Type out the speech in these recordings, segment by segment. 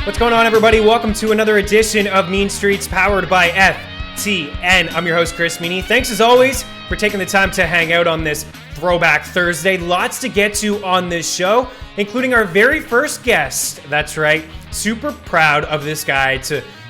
What's going on, everybody? Welcome to another edition of Mean Streets powered by FTN. I'm your host, Chris Meaney. Thanks, as always, for taking the time to hang out on this Throwback Thursday. Lots to get to on this show, including our very first guest. That's right. Super proud of this guy.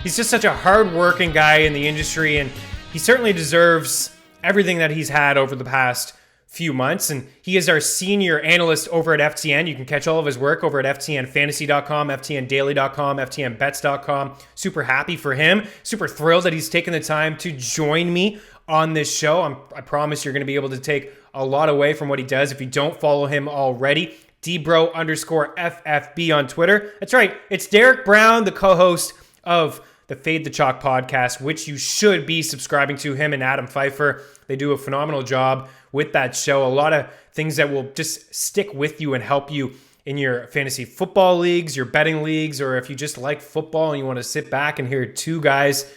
He's just such a hard-working guy in the industry, and he certainly deserves everything that he's had over the past few months, and he is our senior analyst over at FTN. You can catch all of his work over at ftnfantasy.com, ftndaily.com, ftnbets.com. Super happy for him. Super thrilled that he's taken the time to join me on this show. I promise you're going to be able to take a lot away from what he does if you don't follow him already. dbro_FFB on Twitter. That's right. It's Derek Brown, the co-host of the Fade the Chalk podcast, which you should be subscribing to. Him and Adam Pfeiffer, they do a phenomenal job with that show. A lot of things that will just stick with you and help you in your fantasy football leagues, your betting leagues, or if you just like football and you want to sit back and hear two guys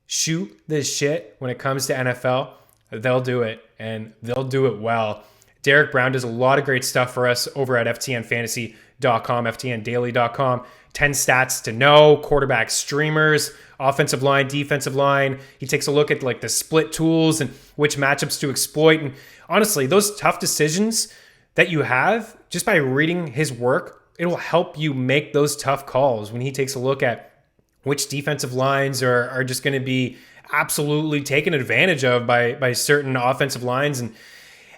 shoot this shit when it comes to NFL, they'll do it, and they'll do it well. Derek Brown does a lot of great stuff for us over at ftnfantasy.com, ftndaily.com. 10 stats to know, quarterback streamers, offensive line, defensive line. He takes a look at like the split tools and which matchups to exploit. And honestly, those tough decisions that you have, just by reading his work, it will help you make those tough calls when he takes a look at which defensive lines are just going to be absolutely taken advantage of by certain offensive lines.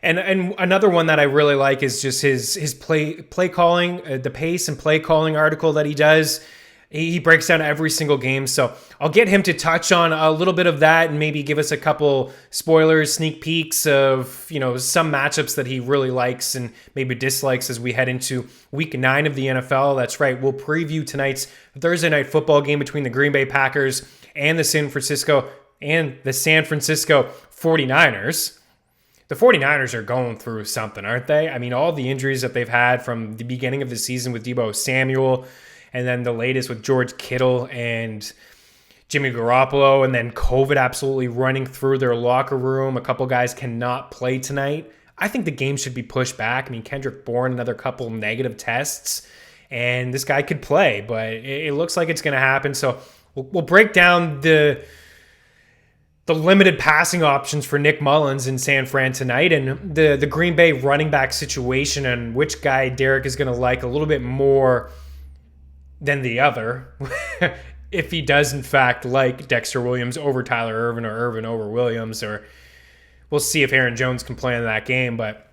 And another one that I really like is just his play calling, the pace and play calling article that he does. He breaks down every single game. So I'll get him to touch on a little bit of that and maybe give us a couple spoilers, sneak peeks of, some matchups that he really likes and maybe dislikes as we head into week 9 of the NFL. That's right. We'll preview tonight's Thursday night football game between the Green Bay Packers and the San Francisco 49ers. The 49ers are going through something, aren't they? I mean, all the injuries that they've had from the beginning of the season with Deebo Samuel, and then the latest with George Kittle and Jimmy Garoppolo, and then COVID absolutely running through their locker room. A couple guys cannot play tonight. I think the game should be pushed back. I mean, Kendrick Bourne, another couple negative tests, and this guy could play, but it looks like it's going to happen. So we'll break down the limited passing options for Nick Mullins in San Fran tonight, and the Green Bay running back situation, and which guy Derek is going to like a little bit more than the other, if he does in fact like Dexter Williams over Tyler Ervin or Ervin over Williams, or we'll see if Aaron Jones can play in that game. But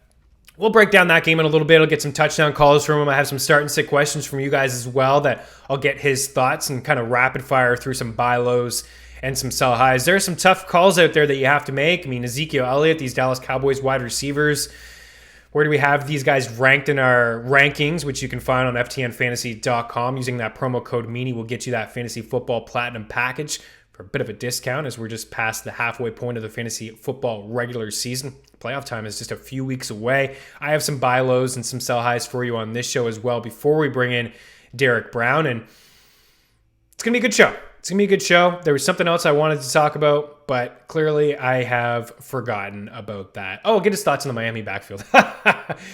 we'll break down that game in a little bit. I'll get some touchdown calls from him. I have some start and sit questions from you guys as well that I'll get his thoughts and kind of rapid fire through some buy lows and some sell highs. There are some tough calls out there that you have to make. I mean, Ezekiel Elliott, these Dallas Cowboys wide receivers. Where do we have these guys ranked in our rankings, which you can find on ftnfantasy.com. Using that promo code Meaney will get you that fantasy football platinum package for a bit of a discount, as we're just past the halfway point of the fantasy football regular season. Playoff time is just a few weeks away. I have some buy lows and some sell highs for you on this show as well before we bring in Derek Brown, and it's going to be a good show. It's going to be a good show. There was something else I wanted to talk about, but clearly I have forgotten about that. Oh, I'll get his thoughts on the Miami backfield.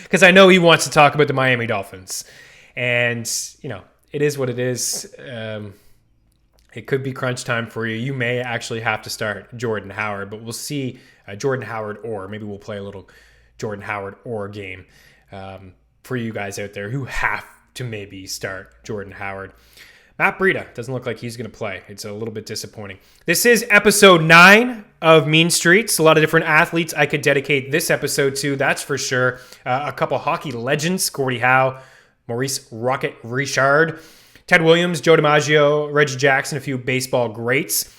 Because I know he wants to talk about the Miami Dolphins. And, it is what it is. It could be crunch time for you. You may actually have to start Jordan Howard, but we'll see Jordan Howard or maybe we'll play a little Jordan Howard or game for you guys out there who have to maybe start Jordan Howard. Matt Breida doesn't look like he's going to play. It's a little bit disappointing. This is episode 9 of Mean Streets. A lot of different athletes I could dedicate this episode to, that's for sure. A couple hockey legends, Gordie Howe, Maurice Rocket Richard, Ted Williams, Joe DiMaggio, Reggie Jackson, a few baseball greats.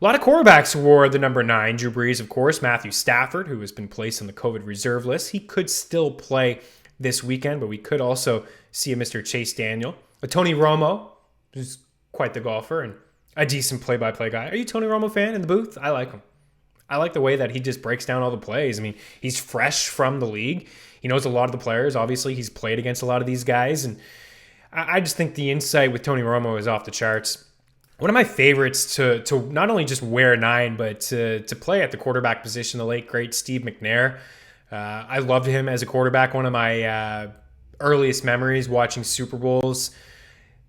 A lot of quarterbacks wore the number 9. Drew Brees, of course. Matthew Stafford, who has been placed on the COVID reserve list. He could still play this weekend, but we could also see a Mr. Chase Daniel. Tony Romo, who's quite the golfer and a decent play-by-play guy. Are you a Tony Romo fan in the booth? I like him. I like the way that he just breaks down all the plays. I mean, he's fresh from the league. He knows a lot of the players. Obviously, he's played against a lot of these guys. And I just think the insight with Tony Romo is off the charts. One of my favorites to not only just wear 9, but to play at the quarterback position, the late, great Steve McNair. I loved him as a quarterback. One of my earliest memories watching Super Bowls.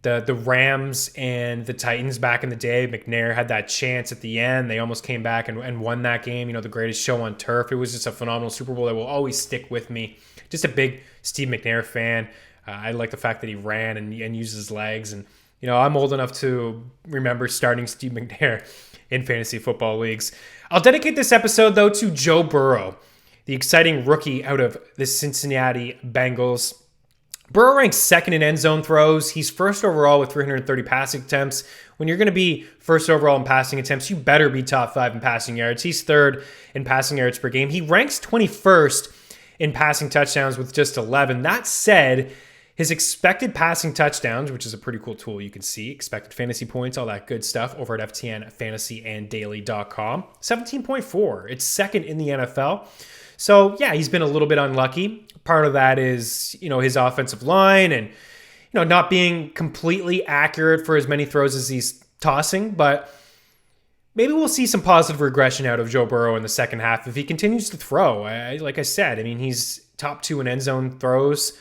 the Rams and the Titans back in the day. McNair had that chance at the end. They almost came back and won that game. The greatest show on turf. It was just a phenomenal Super Bowl that will always stick with me. Just a big Steve McNair fan. I like the fact that he ran and used his legs. And, I'm old enough to remember starting Steve McNair in fantasy football leagues. I'll dedicate this episode, though, to Joe Burrow, the exciting rookie out of the Cincinnati Bengals. Burrow ranks second in end zone throws. He's first overall with 330 passing attempts. When you're going to be first overall in passing attempts, you better be top 5 in passing yards. He's third in passing yards per game. He ranks 21st in passing touchdowns with just 11. That said, his expected passing touchdowns, which is a pretty cool tool you can see, expected fantasy points, all that good stuff over at FTNFantasyandDaily.com, 17.4. It's second in the NFL. So, yeah, he's been a little bit unlucky. Part of that is, his offensive line and, not being completely accurate for as many throws as he's tossing. But maybe we'll see some positive regression out of Joe Burrow in the second half if he continues to throw. Like I said, he's top 2 in end zone throws.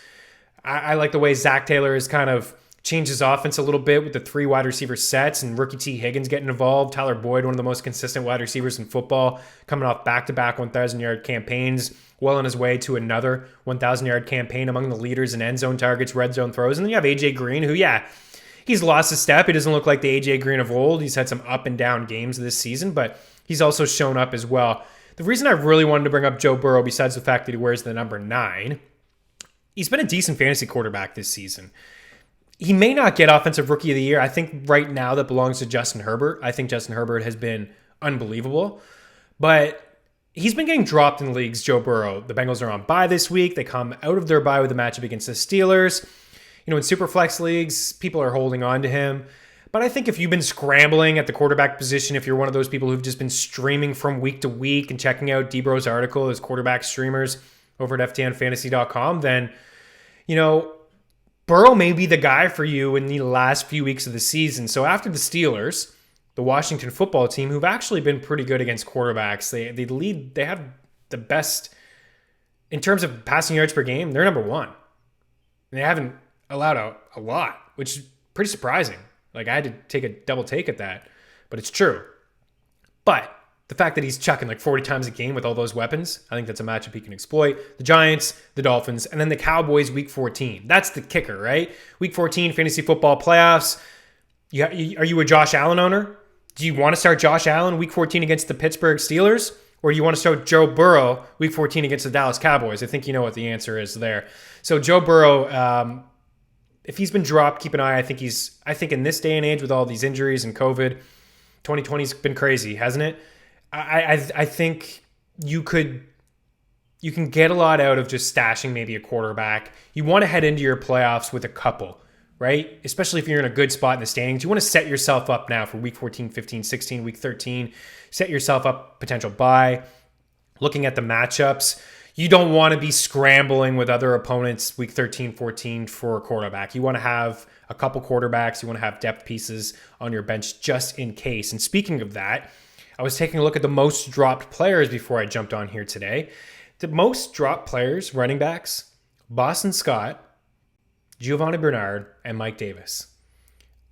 I like the way Zach Taylor has kind of changed his offense a little bit with the 3 wide receiver sets and rookie T. Higgins getting involved. Tyler Boyd, one of the most consistent wide receivers in football, coming off back-to-back 1,000-yard campaigns, well on his way to another 1,000-yard campaign, among the leaders in end zone targets, red zone throws. And then you have A.J. Green, who, he's lost a step. He doesn't look like the A.J. Green of old. He's had some up and down games this season, but he's also shown up as well. The reason I really wanted to bring up Joe Burrow, besides the fact that he wears the number 9, he's been a decent fantasy quarterback this season. He may not get Offensive Rookie of the Year. I think right now that belongs to Justin Herbert. I think Justin Herbert has been unbelievable. But he's been getting dropped in leagues, Joe Burrow. The Bengals are on bye this week. They come out of their bye with a matchup against the Steelers. In Superflex leagues, people are holding on to him. But I think if you've been scrambling at the quarterback position, if you're one of those people who've just been streaming from week to week and checking out D-Bro's article as quarterback streamers over at FTNFantasy.com, then, Burrow may be the guy for you in the last few weeks of the season. So after the Steelers, the Washington football team, who've actually been pretty good against quarterbacks, they have the best in terms of passing yards per game. They're number 1. They haven't allowed a lot, which is pretty surprising. I had to take a double take at that, but it's true. But the fact that he's chucking 40 times a game with all those weapons, I think that's a matchup he can exploit. The Giants, the Dolphins, and then the Cowboys week 14. That's the kicker, right? Week 14, fantasy football playoffs. Are you a Josh Allen owner? Do you want to start Josh Allen week 14 against the Pittsburgh Steelers? Or do you want to start Joe Burrow week 14 against the Dallas Cowboys? I think you know what the answer is there. So Joe Burrow, if he's been dropped, keep an eye. I think in this day and age with all these injuries and COVID, 2020's been crazy, hasn't it? I think you can get a lot out of just stashing maybe a quarterback. You want to head into your playoffs with a couple, right? Especially if you're in a good spot in the standings. You want to set yourself up now for week 14, 15, 16, week 13. Set yourself up potential bye. Looking at the matchups, you don't want to be scrambling with other opponents week 13, 14 for a quarterback. You want to have a couple quarterbacks. You want to have depth pieces on your bench just in case. And speaking of that, I was taking a look at the most dropped players before I jumped on here today. The most dropped players, running backs, Boston Scott, Giovanni Bernard, and Mike Davis.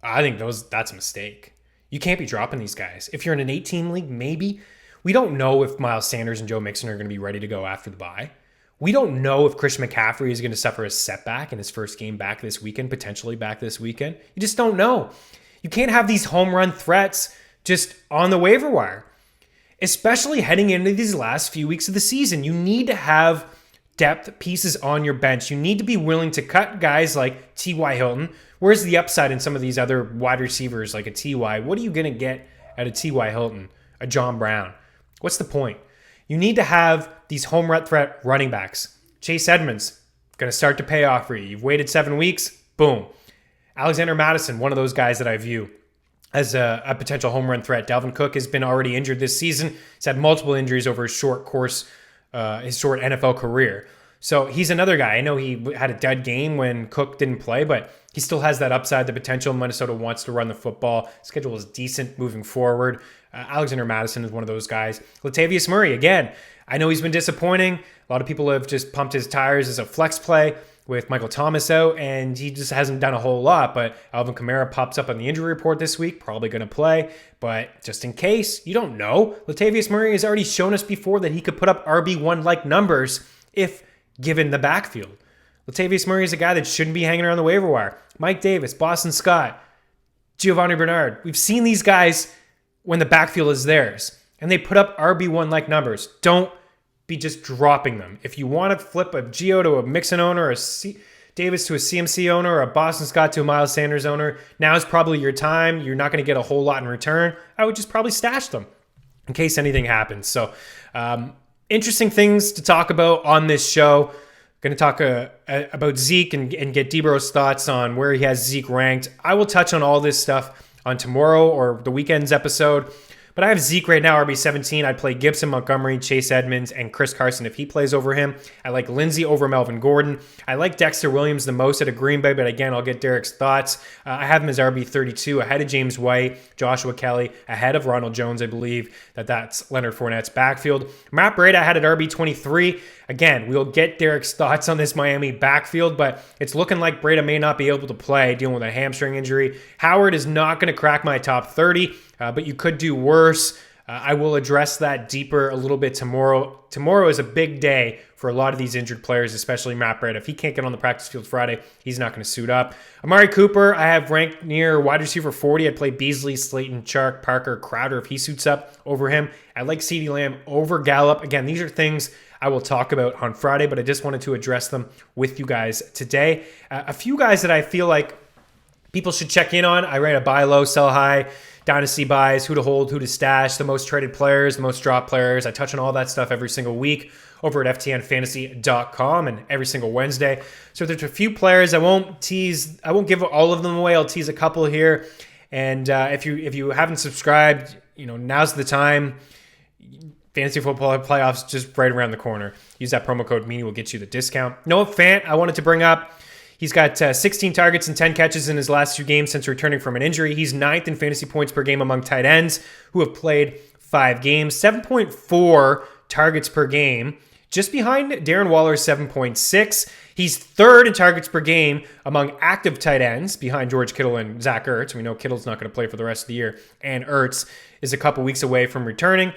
I think that's a mistake. You can't be dropping these guys. If you're in an 18 league, maybe. We don't know if Miles Sanders and Joe Mixon are going to be ready to go after the bye. We don't know if Christian McCaffrey is going to suffer a setback in his first game back this weekend, potentially back this weekend. You just don't know. You can't have these home run threats just on the waiver wire, especially heading into these last few weeks of the season. You need to have depth pieces on your bench. You need to be willing to cut guys like T.Y. Hilton. Where's the upside in some of these other wide receivers like a T.Y.? What are you going to get out of T.Y. Hilton, a John Brown? What's the point? You need to have these home run threat running backs. Chase Edmonds, going to start to pay off for you. You've waited 7 weeks. Boom. Alexander Madison, one of those guys that I view as a potential home run threat. Dalvin Cook has been already injured this season. He's had multiple injuries over his short NFL career. So he's another guy. I know he had a dead game when Cook didn't play, but he still has that upside, the potential. Minnesota wants to run the football. Schedule is decent moving forward. Alexander Madison is one of those guys. Latavius Murray, again, I know he's been disappointing. A lot of people have just pumped his tires as a flex play. with Michael Thomas out, and he just hasn't done a whole lot. But Alvin Kamara pops up on the injury report this week, probably going to play. But just in case, you don't know. Latavius Murray has already shown us before that he could put up RB1-like numbers if given the backfield. Latavius Murray is a guy that shouldn't be hanging around the waiver wire. Mike Davis, Boston Scott, Giovanni Bernard. We've seen these guys when the backfield is theirs, and they put up RB1-like numbers. Don't be just dropping them. If you want to flip a Gio to a Mixon owner, a Davis to a CMC owner, or a Boston Scott to a Miles Sanders owner, now is probably your time. You're not going to get a whole lot in return. I would just probably stash them in case anything happens. So interesting things to talk about on this show. Going to talk about Zeke and get Debro's thoughts on where he has Zeke ranked. I will touch on all this stuff on tomorrow or the weekend's episode. But I have Zeke right now, RB17. I'd play Gibson, Montgomery, Chase Edmonds, and Chris Carson if he plays over him. I like Lindsey over Melvin Gordon. I like Dexter Williams the most at a Green Bay, but again, I'll get Derek's thoughts. I have him as RB32 ahead of James White, Joshua Kelly, ahead of Ronald Jones. I believe that's Leonard Fournette's backfield. Matt Breida I had at RB23. Again, we'll get Derek's thoughts on this Miami backfield, but it's looking like Breida may not be able to play, dealing with a hamstring injury. Howard is not going to crack my top 30. But you could do worse. I will address that deeper a little bit tomorrow. Tomorrow is a big day for a lot of these injured players, especially Matt Breida. If he can't get on the practice field Friday, he's not going to suit up. Amari Cooper, I have ranked near wide receiver 40. I'd play Beasley, Slayton, Chark, Parker, Crowder if he suits up over him. I like CeeDee Lamb over Gallup. Again, these are things I will talk about on Friday, but I just wanted to address them with you guys today. A few guys that I feel like people should check in on. I write a buy low, sell high, dynasty buys, who to hold, who to stash, the most traded players, the most dropped players. I touch on all that stuff every single week over at ftnfantasy.com and every single Wednesday. So there's a few players I won't give all of them away. I'll tease a couple here. And if you haven't subscribed, now's the time. Fantasy football playoffs just right around the corner. Use that promo code Meaney, will get you the discount. Noah Fant, I wanted to bring up. He's got 16 targets and 10 catches in his last 2 games since returning from an injury. He's 9th in fantasy points per game among tight ends who have played 5 games. 7.4 targets per game, just behind Darren Waller's 7.6. He's 3rd in targets per game among active tight ends behind George Kittle and Zach Ertz. We know Kittle's not going to play for the rest of the year, and Ertz is a couple weeks away from returning.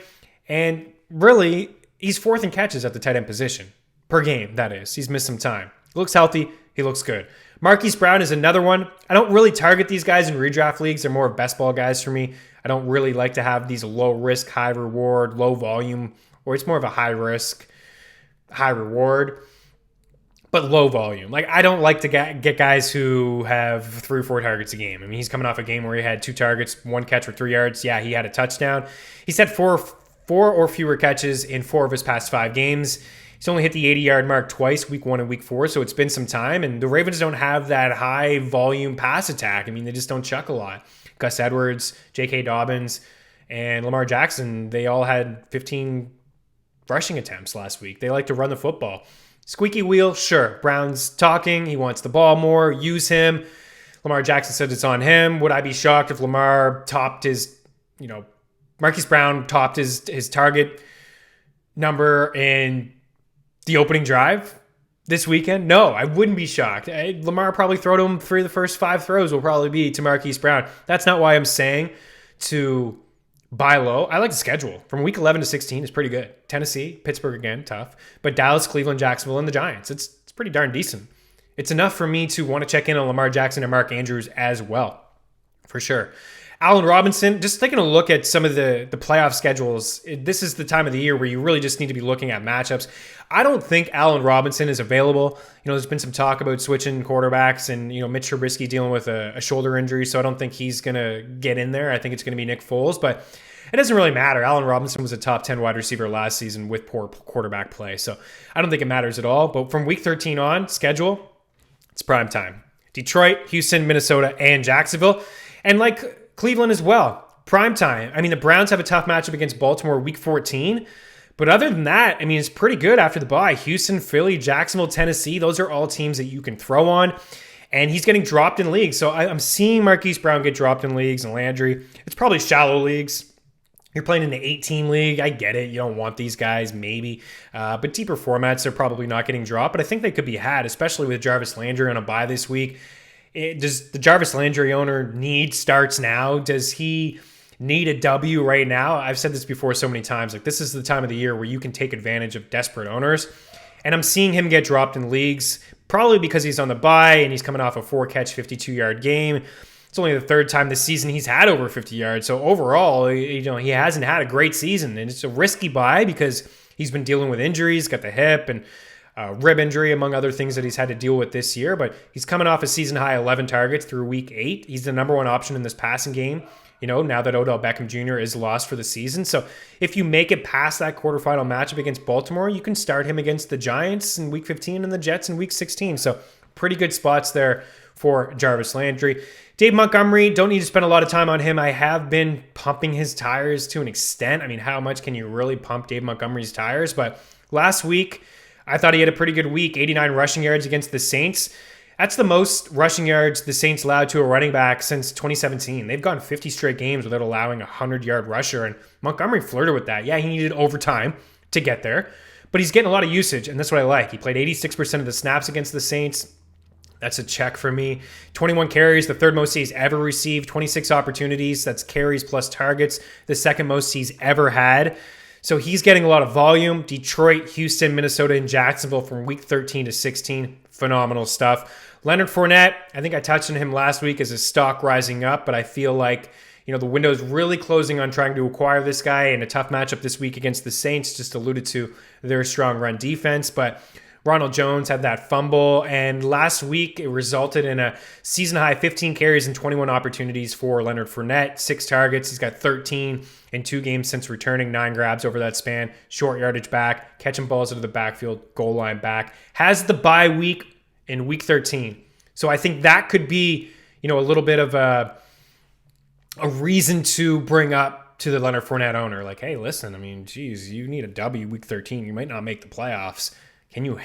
And really, he's 4th in catches at the tight end position per game, that is. He's missed some time. He looks healthy. He looks good. Marquis Brown is another one. I don't really target these guys in redraft leagues. They're more best ball guys for me. I don't really like to have these low risk, high reward, low volume, or it's more of a high risk, high reward, but low volume. Like, I don't like to get guys who have 3 or 4 targets a game. I mean, he's coming off a game where he had 2 targets, 1 catch for 3 yards. Yeah, he had a touchdown. He's had 4 or fewer catches in 4 of his past 5 games. He's only hit the 80-yard mark twice, week 1 and week 4, so it's been some time. And the Ravens don't have that high-volume pass attack. I mean, they just don't chuck a lot. Gus Edwards, J.K. Dobbins, and Lamar Jackson, they all had 15 rushing attempts last week. They like to run the football. Squeaky wheel, sure. Brown's talking. He wants the ball more. Use him. Lamar Jackson said it's on him. Would I be shocked if Lamar topped his, Marquis Brown topped his target number in the opening drive this weekend? No, I wouldn't be shocked. Lamar probably throw to him 3 of the first 5 throws will probably be to Marquise Brown. That's not why I'm saying to buy low. I like the schedule. From week 11 to 16 is pretty good. Tennessee, Pittsburgh again, tough. But Dallas, Cleveland, Jacksonville, and the Giants. It's pretty darn decent. It's enough for me to want to check in on Lamar Jackson and Mark Andrews as well, for sure. Allen Robinson, just taking a look at some of the playoff schedules, this is the time of the year where you really just need to be looking at matchups. I don't think Allen Robinson is available. There's been some talk about switching quarterbacks and, Mitch Trubisky dealing with a shoulder injury, so I don't think he's going to get in there. I think it's going to be Nick Foles, but it doesn't really matter. Allen Robinson was a top 10 wide receiver last season with poor quarterback play, so I don't think it matters at all. But from week 13 on, schedule, it's prime time. Detroit, Houston, Minnesota, and Jacksonville. And like Cleveland as well. Prime time. I mean, the Browns have a tough matchup against Baltimore week 14. But other than that, I mean, it's pretty good after the bye. Houston, Philly, Jacksonville, Tennessee, those are all teams that you can throw on. And he's getting dropped in leagues. So I'm seeing Marquise Brown get dropped in leagues and Landry. It's probably shallow leagues. You're playing in the 18 league. I get it. You don't want these guys, maybe. But deeper formats are probably not getting dropped. But I think they could be had, especially with Jarvis Landry on a bye this week. Does the Jarvis Landry owner need starts now? Does he need a W right now? I've said this before so many times. Like, this is the time of the year where you can take advantage of desperate owners. And I'm seeing him get dropped in leagues, probably because he's on the bye and he's coming off a 4-catch, 52-yard game. It's only the third time this season he's had over 50 yards. So overall, he hasn't had a great season. And it's a risky buy because he's been dealing with injuries, got the hip and rib injury, among other things that he's had to deal with this year. But he's coming off a season-high 11 targets through week 8. He's the number one option in this passing game, now that Odell Beckham Jr. is lost for the season. So if you make it past that quarterfinal matchup against Baltimore, you can start him against the Giants in week 15 and the Jets in week 16. So pretty good spots there for Jarvis Landry. Dave Montgomery, don't need to spend a lot of time on him. I have been pumping his tires to an extent. I mean, how much can you really pump Dave Montgomery's tires? But last week, I thought he had a pretty good week, 89 rushing yards against the Saints. That's the most rushing yards the Saints allowed to a running back since 2017. They've gone 50 straight games without allowing a 100-yard rusher, and Montgomery flirted with that. Yeah, he needed overtime to get there, but he's getting a lot of usage, and that's what I like. He played 86% of the snaps against the Saints. That's a check for me. 21 carries, the third most he's ever received. 26 opportunities, that's carries plus targets, the second most he's ever had. So he's getting a lot of volume. Detroit, Houston, Minnesota, and Jacksonville from week 13 to 16. Phenomenal stuff. Leonard Fournette, I think I touched on him last week as his stock rising up, but I feel like the window is really closing on trying to acquire this guy in a tough matchup this week against the Saints. Just alluded to their strong run defense, but Ronald Jones had that fumble, and last week it resulted in a season-high 15 carries and 21 opportunities for Leonard Fournette, 6 targets. He's got 13 in 2 games since returning, 9 grabs over that span, short yardage back, catching balls into the backfield, goal line back. Has the bye week in week 13. So I think that could be, a little bit of a reason to bring up to the Leonard Fournette owner. Like, hey, listen, geez, you need a W week 13. You might not make the playoffs. Can you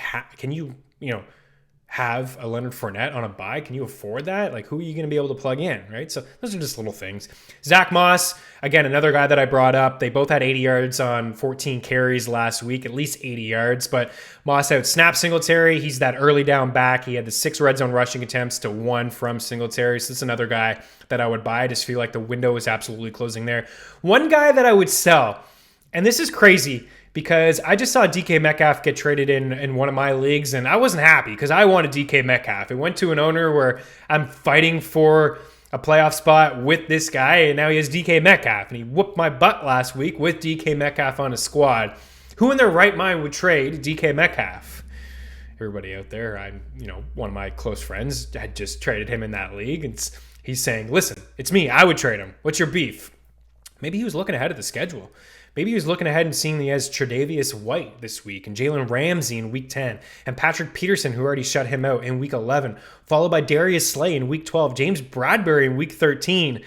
have a Leonard Fournette on a bye? Can you afford that? Like, who are you going to be able to plug in, right? So those are just little things. Zack Moss, again, another guy that I brought up. They both had 80 yards on 14 carries last week, at least 80 yards. But Moss out-snapped Singletary. He's that early down back. He had the 6 red zone rushing attempts to 1 from Singletary. So that's another guy that I would buy. I just feel like the window is absolutely closing there. One guy that I would sell, and this is crazy, because I just saw DK Metcalf get traded in one of my leagues, and I wasn't happy because I wanted DK Metcalf. It went to an owner where I'm fighting for a playoff spot with this guy, and now he has DK Metcalf, and he whooped my butt last week with DK Metcalf on his squad. Who in their right mind would trade DK Metcalf? Everybody out there, one of my close friends had just traded him in that league, and he's saying, listen, it's me. I would trade him. What's your beef? Maybe he was looking ahead at the schedule. Maybe he was looking ahead and seeing he has Tre'Davious White this week and Jalen Ramsey in week 10 and Patrick Peterson, who already shut him out in week 11, followed by Darius Slay in week 12, James Bradbury in week 13.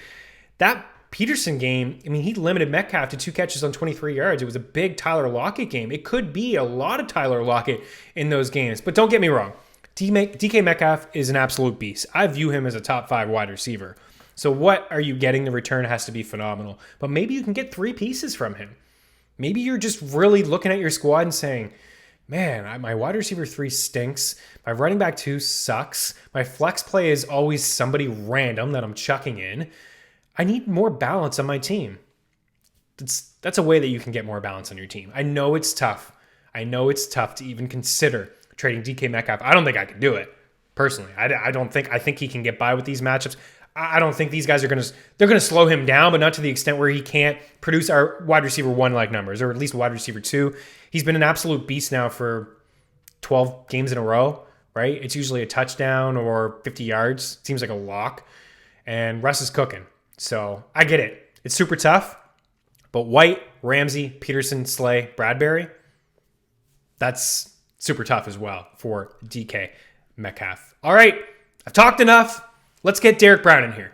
That Peterson game, he limited Metcalf to 2 catches on 23 yards. It was a big Tyler Lockett game. It could be a lot of Tyler Lockett in those games. But don't get me wrong. DK Metcalf is an absolute beast. I view him as a top 5 wide receiver. So what are you getting? The return has to be phenomenal. But maybe you can get 3 pieces from him. Maybe you're just really looking at your squad and saying, man, my wide receiver 3 stinks. My running back 2 sucks. My flex play is always somebody random that I'm chucking in. I need more balance on my team. That's a way that you can get more balance on your team. I know it's tough. I know it's tough to even consider trading DK Metcalf. I don't think I can do it, personally. I think he can get by with these matchups. I don't think these guys they're going to slow him down, but not to the extent where he can't produce our wide receiver 1 like numbers, or at least wide receiver 2. He's been an absolute beast now for 12 games in a row, right? It's usually a touchdown or 50 yards. Seems like a lock. And Russ is cooking. So I get it. It's super tough. But White, Ramsey, Peterson, Slay, Bradbury, that's super tough as well for DK Metcalf. All right, I've talked enough. Let's get Derek Brown in here.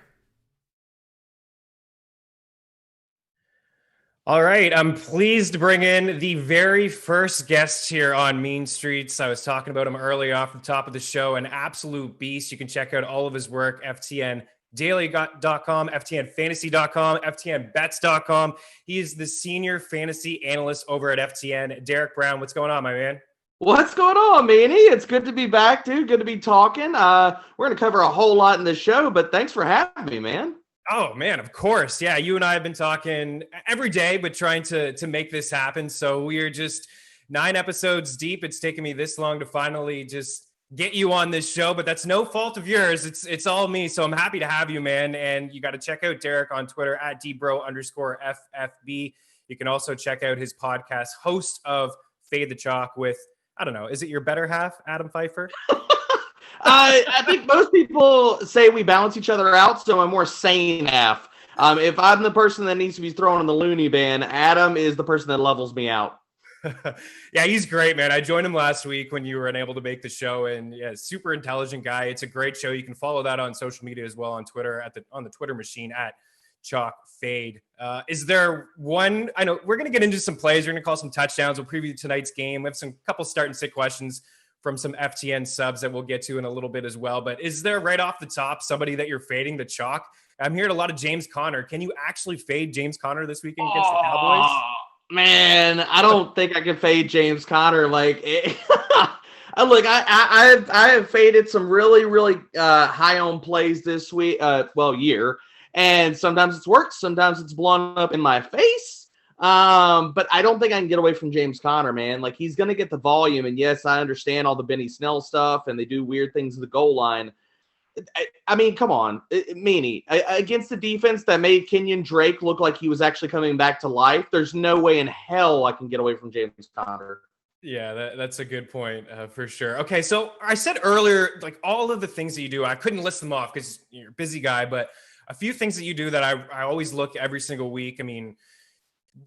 All right, I'm pleased to bring in the very first guest here on Mean Streets. I was talking about him earlier off the top of the show, an absolute beast. You can check out all of his work, FTN daily.com, FTNfantasy.com, FTNbets.com. He is the senior fantasy analyst over at FTN. Derek Brown, what's going on, my man? What's going on, Meaney? It's good to be back, dude. Good to be talking. We're going to cover a whole lot in this show, but thanks for having me, man. Oh, man, of course. Yeah, you and I have been talking every day, but trying to make this happen. So we are just 9 episodes deep. It's taken me this long to finally just get you on this show, but that's no fault of yours. It's all me. So I'm happy to have you, man. And you got to check out Derek on Twitter at @dbro_FFB. You can also check out his podcast, host of Fade the Chalk with, I don't know, is it your better half, Adam Pfeiffer? I think most people say we balance each other out, so I'm more sane half. If I'm the person that needs to be thrown in the loony bin, Adam is the person that levels me out. Yeah, he's great, man. I joined him last week when you were unable to make the show, and yeah, super intelligent guy. It's a great show. You can follow that on social media as well, on Twitter, on the Twitter machine at Chalk Fade. Is there one? I know we're going to get into some plays. We're going to call some touchdowns. We'll preview tonight's game. We have some couple start and sit questions from some FTN subs that we'll get to in a little bit as well. But is there right off the top somebody that you're fading the chalk? I'm hearing a lot of James Conner. Can you actually fade James Conner this weekend against the Cowboys? Man, I don't think I can fade James Conner. Look, I have faded some really high on plays this week. Year. And sometimes it's worked, sometimes it's blown up in my face. But I don't think I can get away from James Conner, man. Like, he's going to get the volume. And yes, I understand all the Benny Snell stuff and they do weird things at the goal line. I mean, come on, Meaney, against the defense that made Kenyon Drake look like he was actually coming back to life. There's no way in hell I can get away from James Conner. Yeah, that's a good point for sure. Okay, so I said earlier, like all of the things that you do, I couldn't list them off because you're a busy guy, but a few things that you do that I always look every single week. I mean,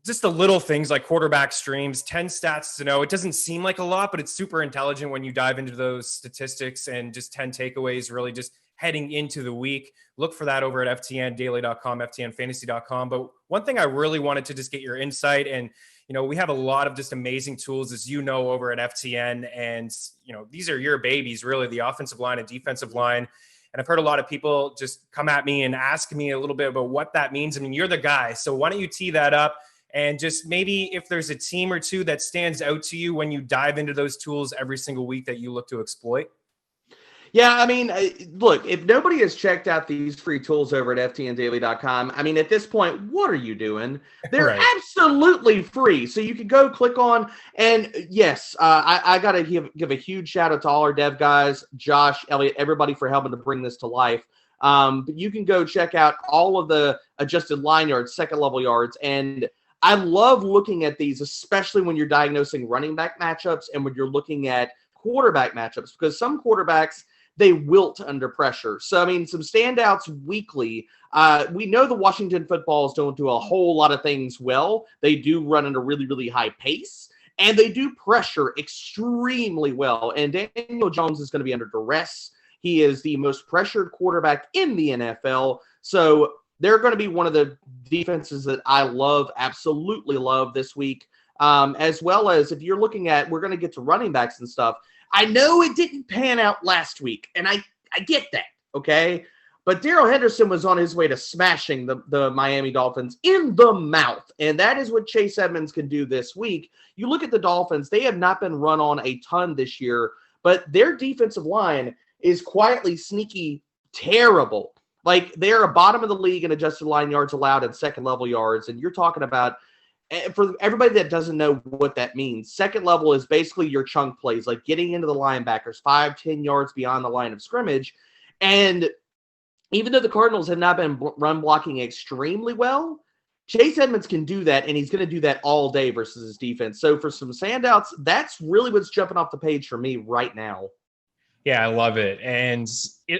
just the little things like quarterback streams, 10 stats to know. It doesn't seem like a lot, but it's super intelligent when you dive into those statistics, and just 10 takeaways really just heading into the week. Look for that over at FTNdaily.com, FTNfantasy.com. But one thing I really wanted to just get your insight, and we have a lot of just amazing tools, as you know, over at FTN, and these are your babies, really, the offensive line and defensive line. And I've heard a lot of people just come at me and ask me a little bit about what that means. I mean, you're the guy, so why don't you tee that up? And just maybe if there's a team or two that stands out to you when you dive into those tools every single week that you look to exploit. Yeah, I mean, look, if nobody has checked out these free tools over at FTNdaily.com, I mean, at this point, what are you doing? They're Right. Absolutely free. So you can go click on, and yes, I got to give a huge shout out to all our dev guys, Josh, Elliot, everybody for helping to bring this to life. But you can go check out all of the adjusted line yards, second level yards, and I love looking at these, especially when you're diagnosing running back matchups and when you're looking at quarterback matchups, because some quarterbacks, they wilt under pressure. So, I mean, some standouts weekly. We know the Washington footballs don't do a whole lot of things well. They do run at a really high pace, and they do pressure extremely well. And Daniel Jones is going to be under duress. He is the most pressured quarterback in the NFL. So they're going to be one of the defenses that I absolutely love this week, as well as if you're looking at, we're going to get to running backs and stuff. I know it didn't pan out last week, and I get that, okay? But Darrell Henderson was on his way to smashing the Miami Dolphins in the mouth, and that is what Chase Edmonds can do this week. You look at the Dolphins, they have not been run on a ton this year, but their defensive line is quietly sneaky terrible. Like, they're a bottom of the league in adjusted line yards allowed and second level yards, and you're talking about, for everybody that doesn't know what that means, second level is basically your chunk plays, like getting into the linebackers 5-10 yards beyond the line of scrimmage. And even though the Cardinals have not been run blocking extremely well, Chase Edmonds can do that, and he's going to do that all day versus his defense. So for some standouts, that's really what's jumping off the page for me right now. Yeah, I love it. And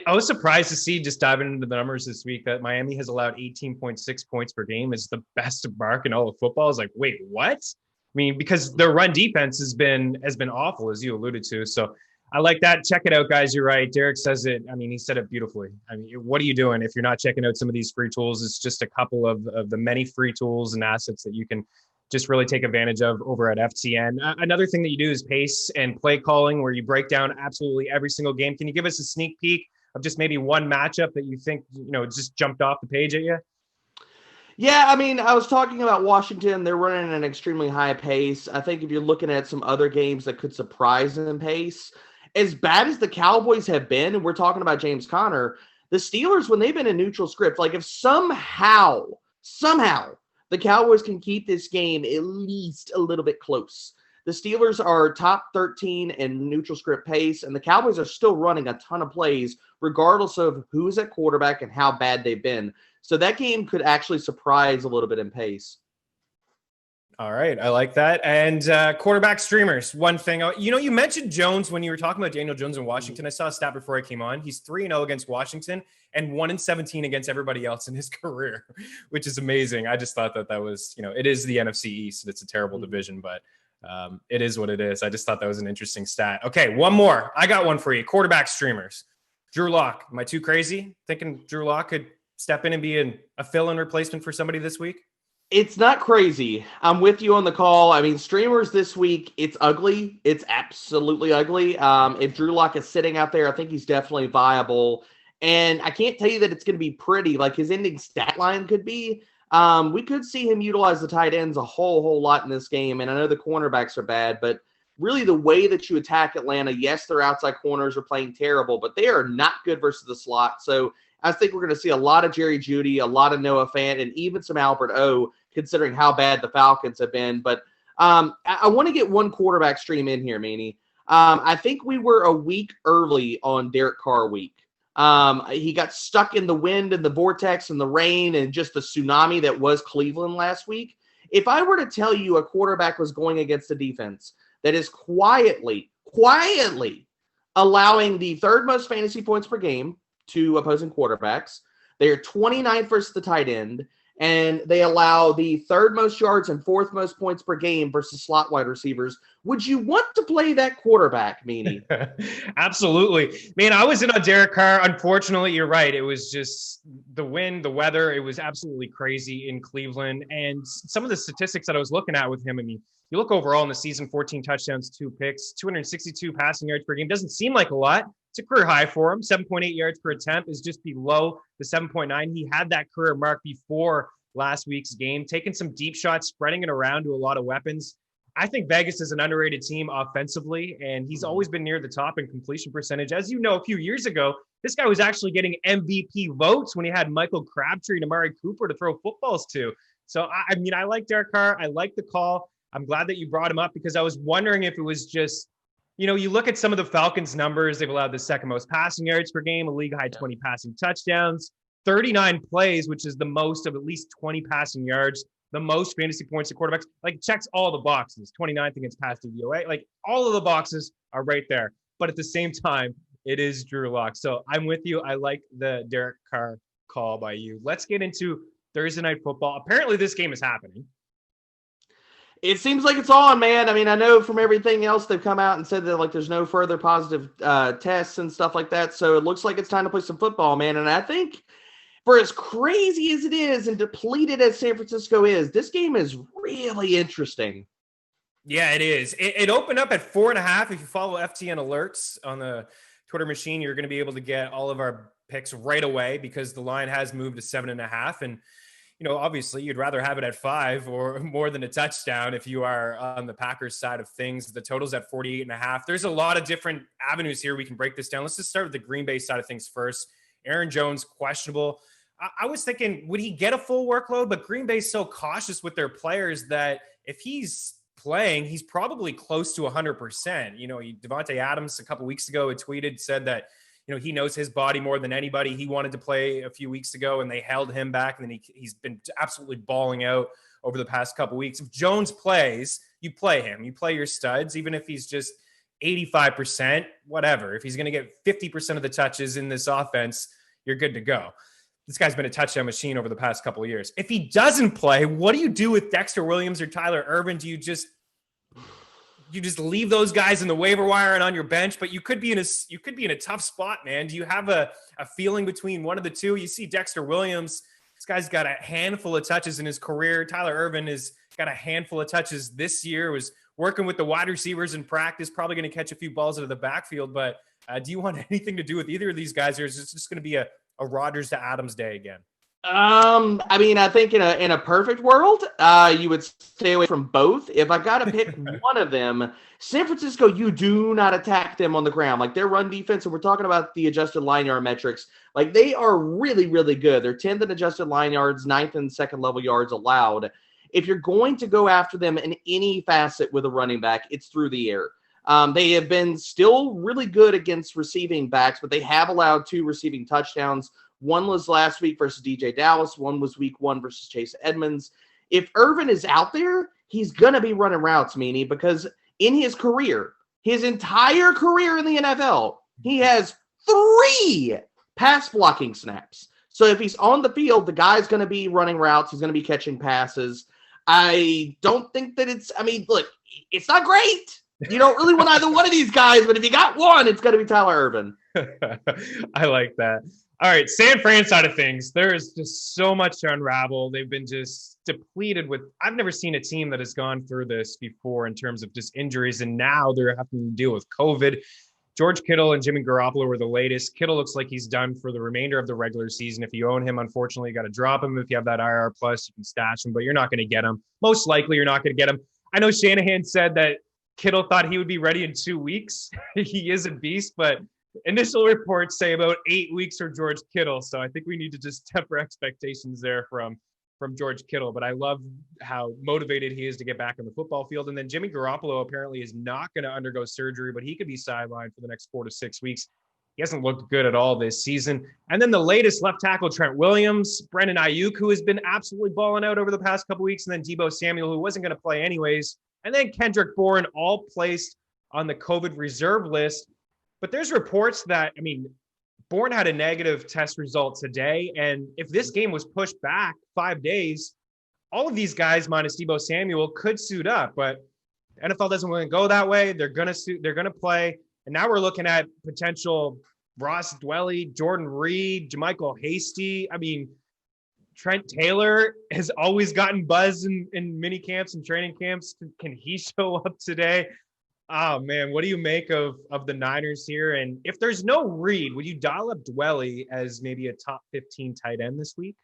I was surprised to see, just diving into the numbers this week, that Miami has allowed 18.6 points per game. It's the best mark in all of football. I was like, wait, what? I mean, because their run defense has been awful, as you alluded to. So I like that. Check it out, guys. You're right. Derek says it. I mean, he said it beautifully. I mean, what are you doing if you're not checking out some of these free tools? It's just a couple of the many free tools and assets that you can just really take advantage of over at FTN. Another thing that you do is pace and play calling, where you break down absolutely every single game. Can you give us a sneak peek of just maybe one matchup that you think, just jumped off the page at you? Yeah, I mean, I was talking about Washington. They're running at an extremely high pace. I think if you're looking at some other games that could surprise in pace, as bad as the Cowboys have been, and we're talking about James Conner, the Steelers, when they've been in neutral script, like if somehow the Cowboys can keep this game at least a little bit close. The Steelers are top 13 in neutral script pace, and the Cowboys are still running a ton of plays, regardless of who's at quarterback and how bad they've been. So that game could actually surprise a little bit in pace. All right. I like that. And quarterback streamers, one thing. You mentioned Jones when you were talking about Daniel Jones in Washington. I saw a stat before I came on. He's 3-0 against Washington and 1-17 against everybody else in his career, which is amazing. I just thought that was, it is the NFC East. It's a terrible division, but it is what it is. I just thought that was an interesting stat. Okay, one more. I got one for you. Quarterback streamers. Drew Lock. Am I too crazy thinking Drew Lock could step in and be a fill-in replacement for somebody this week? It's not crazy. I'm with you on the call. I mean, streamers this week, it's ugly. It's absolutely ugly. If Drew Lock is sitting out there, I think he's definitely viable. And I can't tell you that it's going to be pretty. Like his ending stat line could be. We could see him utilize the tight ends a whole lot in this game. And I know the cornerbacks are bad, but really the way that you attack Atlanta, yes, their outside corners are playing terrible, but they are not good versus the slot. So I think we're going to see a lot of Jerry Jeudy, a lot of Noah Fant, and even some Albert O, considering how bad the Falcons have been. But I want to get one quarterback stream in here, Meaney. I think we were a week early on Derek Carr week. He got stuck in the wind and the vortex and the rain and just the tsunami that was Cleveland last week. If I were to tell you a quarterback was going against a defense that is quietly allowing the third most fantasy points per game to opposing quarterbacks, they are 29th versus the tight end, and they allow the third most yards and fourth most points per game versus slot wide receivers. Would you want to play that quarterback, Meaney? Absolutely. Man, I was in on Derek Carr. Unfortunately, you're right. It was just the wind, the weather. It was absolutely crazy in Cleveland. And some of the statistics that I was looking at with him, I mean, you look overall in the season, 14 touchdowns, 2 picks, 262 passing yards per game. Doesn't seem like a lot. It's a career high for him. 7.8 yards per attempt is just below the 7.9. He had that career mark before last week's game, taking some deep shots, spreading it around to a lot of weapons. I think Vegas is an underrated team offensively, and he's always been near the top in completion percentage. As you know, a few years ago, this guy was actually getting MVP votes when he had Michael Crabtree and Amari Cooper to throw footballs to. So, I mean, I like Derek Carr. I like the call. I'm glad that you brought him up because I was wondering if it was just, you look at some of the Falcons' numbers. They've allowed the second most passing yards per game, a league-high 20 passing touchdowns, 39 plays, which is the most of at least 20 passing yards, the most fantasy points to quarterbacks. Like, checks all the boxes. 29th against pass DVOA. Like, all of the boxes are right there. But at the same time, it is Drew Lock. So I'm with you. I like the Derek Carr call by you. Let's get into Thursday Night Football. Apparently, this game is happening. It seems like it's on, man. I mean, I know from everything else they've come out and said that, like, there's no further positive tests and stuff like that. So it looks like it's time to play some football, man. And I think for as crazy as it is and depleted as San Francisco is, this game is really interesting. Yeah, it is. It opened up at 4.5. If you follow FTN alerts on the Twitter machine, you're going to be able to get all of our picks right away because the line has moved to 7.5. And obviously you'd rather have it at 5 or more than a touchdown if you are on the Packers side of things. The total's at 48.5. There's a lot of different avenues here. We can break this down. Let's just start with the Green Bay side of things first. Aaron Jones, questionable. I was thinking, would he get a full workload? But Green Bay's so cautious with their players that if he's playing, he's probably close to 100%. Devontae Adams a couple weeks ago had tweeted, said that he knows his body more than anybody. He wanted to play a few weeks ago, and they held him back, and then he's been absolutely balling out over the past couple weeks. If Jones plays, you play him. You play your studs, even if he's just 85%, whatever. If he's going to get 50% of the touches in this offense, you're good to go. This guy's been a touchdown machine over the past couple of years. If he doesn't play, what do you do with Dexter Williams or Tyler Ervin? Do you just leave those guys in the waiver wire and on your bench? But you could be in a tough spot, man. Do you have a feeling between one of the two? You see Dexter Williams, this guy's got a handful of touches in his career. Tyler Ervin has got a handful of touches this year, was working with the wide receivers in practice, probably going to catch a few balls out of the backfield. But Do you want anything to do with either of these guys, or is this just going to be a Rodgers to Adams day again? I mean, I think in a perfect world, you would stay away from both. If I got to pick one of them, San Francisco, you do not attack them on the ground. Like their run defense, and we're talking about the adjusted line yard metrics, like they are really, really good. They're 10th in adjusted line yards, 9th in second level yards allowed. If you're going to go after them in any facet with a running back, it's through the air. They have been still really good against receiving backs, but they have allowed 2 receiving touchdowns. One was last week versus DJ Dallas. One was week 1 versus Chase Edmonds. If Ervin is out there, he's going to be running routes, Meaney, because in his career, his entire career in the NFL, he has 3 pass blocking snaps. So if he's on the field, the guy's going to be running routes. He's going to be catching passes. I don't think that look, it's not great. You don't really want either one of these guys, but if you got one, it's going to be Tyler Ervin. I like that. All right, San Fran side of things, there is just so much to unravel. They've been just depleted with – I've never seen a team that has gone through this before in terms of just injuries, and now they're having to deal with COVID. George Kittle and Jimmy Garoppolo were the latest. Kittle looks like he's done for the remainder of the regular season. If you own him, unfortunately, you got to drop him. If you have that IR plus, you can stash him, but you're not going to get him. Most likely, you're not going to get him. I know Shanahan said that Kittle thought he would be ready in 2 weeks. He is a beast, but – initial reports say about 8 weeks for George Kittle, so I think we need to just temper expectations there from George Kittle. But I love how motivated he is to get back on the football field. And then Jimmy Garoppolo apparently is not going to undergo surgery, but he could be sidelined for the next 4 to 6 weeks. He hasn't looked good at all this season. And then the latest left tackle, Trent Williams, Brandon Ayuk, who has been absolutely balling out over the past couple weeks, and then Deebo Samuel, who wasn't going to play anyways, and then Kendrick Bourne, all placed on the COVID reserve list. But there's reports that, Bourne had a negative test result today. And if this game was pushed back 5 days, all of these guys, minus Deebo Samuel, could suit up. But NFL doesn't want to go that way. They're going to play. And now we're looking at potential Ross Dwelly, Jordan Reed, JaMychal Hasty. Trent Taylor has always gotten buzz in mini camps and training camps. Can he show up today? Oh, man, what do you make of the Niners here? And if there's no Reed, would you dial up Dwelly as maybe a top 15 tight end this week?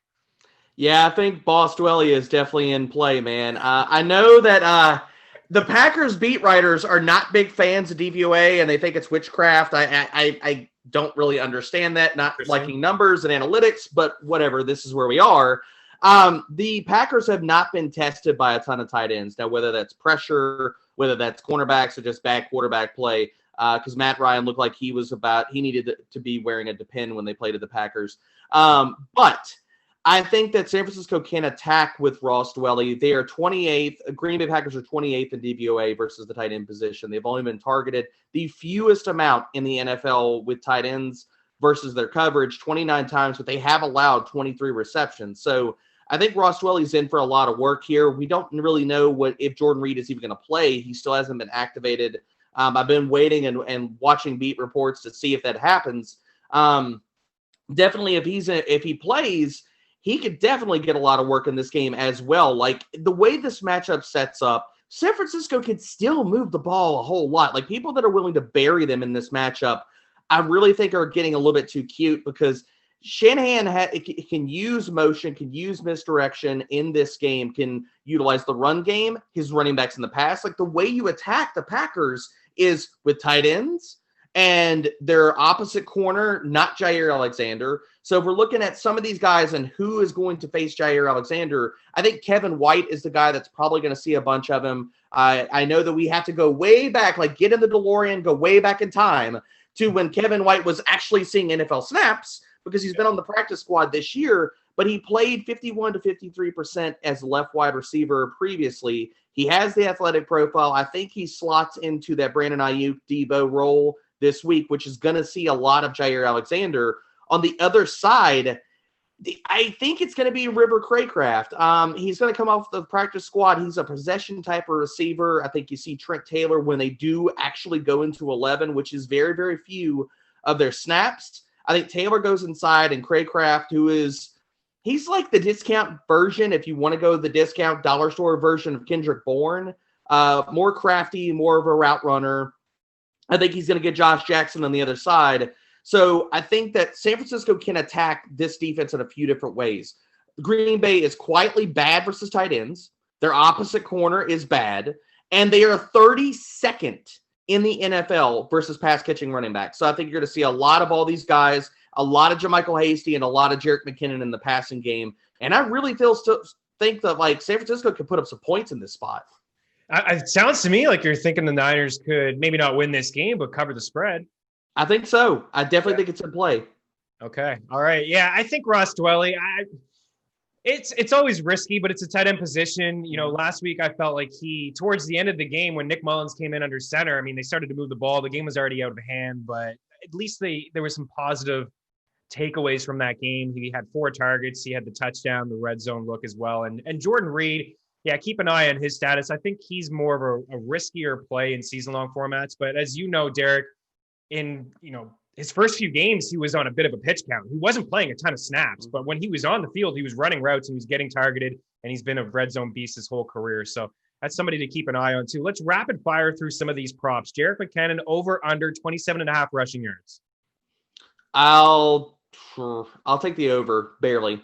Yeah, I think Boss Dwelly is definitely in play, man. I know that the Packers beat writers are not big fans of DVOA, and they think it's witchcraft. I don't really understand that, not liking numbers and analytics, but whatever, this is where we are. The Packers have not been tested by a ton of tight ends. Now, whether that's pressure, whether that's cornerbacks or just bad quarterback play, because Matt Ryan looked like he needed to be wearing a depend when they played at the Packers. But I think that San Francisco can attack with Ross Dwelly. They are 28th. Green Bay Packers are 28th in DVOA versus the tight end position. They've only been targeted the fewest amount in the NFL with tight ends versus their coverage, 29 times, but they have allowed 23 receptions. So I think Ross Dwelly's in for a lot of work here. We don't really know if Jordan Reed is even going to play. He still hasn't been activated. I've been waiting and watching beat reports to see if that happens. Definitely, if he plays, he could definitely get a lot of work in this game as well. Like the way this matchup sets up, San Francisco can still move the ball a whole lot. Like people that are willing to bury them in this matchup, I really think are getting a little bit too cute because Shanahan can use motion, can use misdirection in this game, can utilize the run game, his running backs in the pass. Like the way you attack the Packers is with tight ends and their opposite corner, not Jair Alexander. So if we're looking at some of these guys and who is going to face Jair Alexander, I think Kevin White is the guy that's probably going to see a bunch of him. I know that we have to go way back, like get in the DeLorean, go way back in time to when Kevin White was actually seeing NFL snaps, because he's been on the practice squad this year, but he played 51 to 53% as left wide receiver previously. He has the athletic profile. I think he slots into that Brandon Ayuk Deebo role this week, which is going to see a lot of Jair Alexander. On the other side, I think it's going to be River Craycraft. He's going to come off the practice squad. He's a possession type of receiver. I think you see Trent Taylor when they do actually go into 11, which is very, very few of their snaps. I think Taylor goes inside and Craycraft, he's like the discount version, if you want to go the discount dollar store version of Kendrick Bourne, more crafty, more of a route runner. I think he's going to get Josh Jackson on the other side. So I think that San Francisco can attack this defense in a few different ways. Green Bay is quietly bad versus tight ends. Their opposite corner is bad. And they are 32nd in the NFL versus pass catching running back. So I think you're going to see a lot of all these guys, a lot of JaMychal Hasty and a lot of Jerick McKinnon in the passing game. And I really think that like San Francisco could put up some points in this spot. It sounds to me like you're thinking the Niners could maybe not win this game, but cover the spread. I think so. I definitely think it's in play. Okay. All right. Yeah, I think Ross Dwelley, it's always risky, but it's a tight end position. You know, last week I felt like towards the end of the game when Nick Mullins came in under center, I mean, they started to move the ball. The game was already out of hand, but at least there were some positive takeaways from that game. He had 4 targets. He had the touchdown, the red zone look as well. And Jordan Reed, yeah, keep an eye on his status. I think he's more of a riskier play in season-long formats. But as you know, Derek, in his first few games, he was on a bit of a pitch count. He wasn't playing a ton of snaps, but when he was on the field, he was running routes and he was getting targeted, and he's been a red zone beast his whole career. So that's somebody to keep an eye on too. Let's rapid fire through some of these props. Jerick McKinnon over under 27.5 rushing yards. I'll take the over, barely.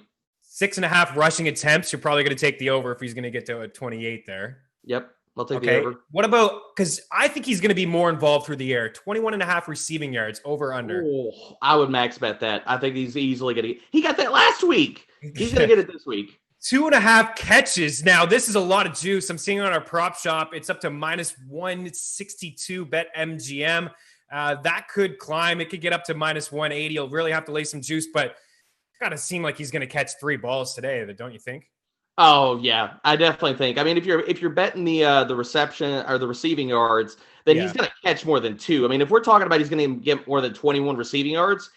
6.5 rushing attempts. You're probably going to take the over if he's going to get to a 28 there. Yep. I'll take the over. What about, because I think he's going to be more involved through the air. 21.5 receiving yards, over under. Oh, I would max bet that. I think he's easily going to get. He got that last week. He's going to get it this week. 2.5 catches. Now, this is a lot of juice. I'm seeing on our prop shop, it's up to -162 bet MGM. That could climb. It could get up to -180. You'll really have to lay some juice, but it's got to seem like he's going to catch 3 balls today, don't you think? Oh yeah, I definitely think. I mean, if you're betting the reception or the receiving yards, then he's going to catch more than 2. I mean, if we're talking about he's going to get more than 21 receiving yards,